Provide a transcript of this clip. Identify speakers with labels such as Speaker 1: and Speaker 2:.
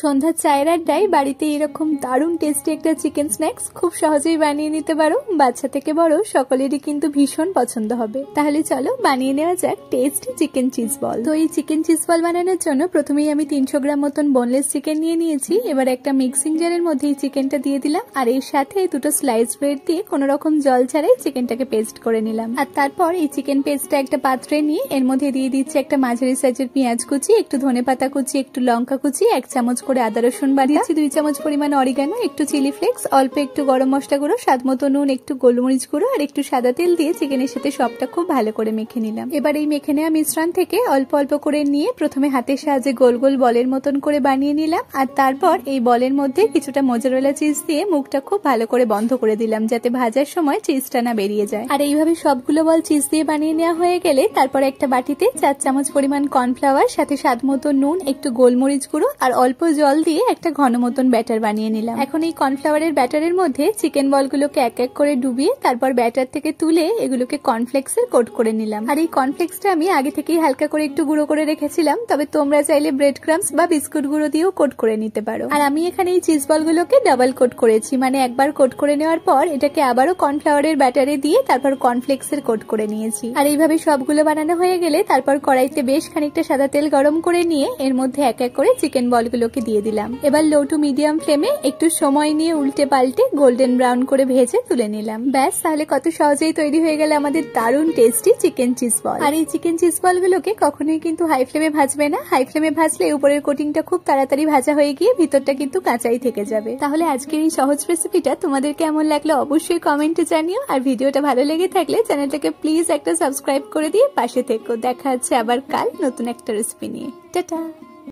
Speaker 1: সন্ধ্যার চায়ের আড্ডায় বাড়িতে এরকম দারুণ টেস্টি একটা চিকেন স্ন্যাক্স খুব সহজেই বানিয়ে নিতে পারো। বাচ্চা থেকে বড় সকলেরই কিন্তু ভীষণ পছন্দ হবে। তাহলে চলো বানিয়ে নেওয়া যাক টেস্টি চিকেন চিজ বল। তো এই চিকেন চিজ বল বানানোর জন্য প্রথমেই আমি 300 গ্রাম মতন বোনলেস চিকেন নিয়ে নিয়েছি। এবার একটা মিক্সিং জারের মধ্যে এই চিকেনটা দিয়ে দিলাম, আর এর সাথে দুটো স্লাইস ব্রেড দিয়ে কোনো রকম জল ছাড়াই চিকেনটাকে পেস্ট করে নিলাম। আর তারপর এই চিকেন পেস্টটা একটা পাত্রে নিয়ে এর মধ্যে দিয়ে দিচ্ছি একটা মাঝারি সাইজের পেঁয়াজ কুচি, একটু ধনেপাতা কুচি, একটু লঙ্কা কুচি, 1 চামচ করে আদা রসুন বাটা, 2 চামচ পরিমাণ অরিগানো, একটু চিলি ফ্লেক্স, অল্প একটু গরম মশলা গুঁড়ো, স্বাদ মতো নুন, একটু গোলমরিচ গুঁড়ো আর একটু সাদা তেল দিয়ে চিকেনের সাথে সবটা খুব ভালো করে মেখে নিলাম। এবার এই মেখে নেওয়া মিশ্রণ থেকে অল্প অল্প করে নিয়ে প্রথমে হাতের সাহায্যে গোল গোল বলের মতন করে বানিয়ে নিলাম, আর তারপর এই বলের মধ্যে কিছুটা মোজারেলা চিজ দিয়ে মুখটা খুব ভালো করে বন্ধ করে দিলাম যাতে ভাজার সময় চিজটা না বেরিয়ে যায়। আর এইভাবে সবগুলো বল চিজ দিয়ে বানিয়ে নেওয়া হয়ে গেলে তারপর একটা বাটিতে 4 চামচ পরিমাণ কর্নফ্লাওয়ার, সাথে স্বাদ মতো নুন, একটু গোলমরিচ গুঁড়ো আর অল্প জল দিয়ে একটা ঘন মতন ব্যাটার বানিয়ে নিলাম। এখন এই কর্নফ্লাওয়ারের ব্যাটারের মধ্যে চিকেন বলগুলোকে এক এক করে ডুবিয়ে তারপর ব্যাটার থেকে তুলে এগুলোকে কর্নফ্লেক্সের কোট করে নিলাম। আর এই কর্নফ্লেক্সটা আমি আগে থেকেই হালকা করে একটু গুঁড়ো করে রেখেছিলাম, তবে তোমরা চাইলে ব্রেড ক্রাম্স বা বিস্কুট গুঁড়ো দিয়েও কোট করে নিতে পারো। আর আমি এখানে এই চিজ বলগুলোকে ডাবল কোট করেছি, মানে একবার কোট করে নেওয়ার পর এটাকে আবারও কর্নফ্লাওয়ারের ব্যাটারে দিয়ে তারপর কর্নফ্লেক্সের কোট করে নিয়েছি। আর এইভাবে সবগুলো বানানো হয়ে গেলে তারপর কড়াইতে বেশ খানিকটা সাদা তেল গরম করে নিয়ে এর মধ্যে এক এক করে চিকেন বলগুলোকে দিয়ে দিলাম। এবার লো টু মিডিয়াম ফ্লেমে একটু সময় নিয়ে উল্টে পাল্টে গোল্ডেন ব্রাউন করে ভেজে তুলে নিলাম। ব্যাস, তাহলে কত সহজেই তৈরি হয়ে গেল আমাদের দারুণ টেস্টি চিকেন চিজ বল। আর এই চিকেন চিজ বলগুলোকে কখনোই কিন্তু হাই ফ্লেমে ভাজবে না। হাই ফ্লেমে ভাজলে উপরের কোটিংটা খুব তাড়াতাড়ি ভাজা হয়ে গিয়ে ভিতরটা কিন্তু কাঁচাই থেকে যাবে। তাহলে আজকের এই সহজ রেসিপিটা তোমাদের কেমন লাগলো অবশ্যই কমেন্টে জানিও। আর ভিডিওটা ভালো লেগে থাকলে চ্যানেলটাকে প্লিজ একটা সাবস্ক্রাইব করে দিয়ে পাশে থেকো। দেখা হচ্ছে আবার কাল নতুন একটা রেসিপি নিয়ে। টাটা।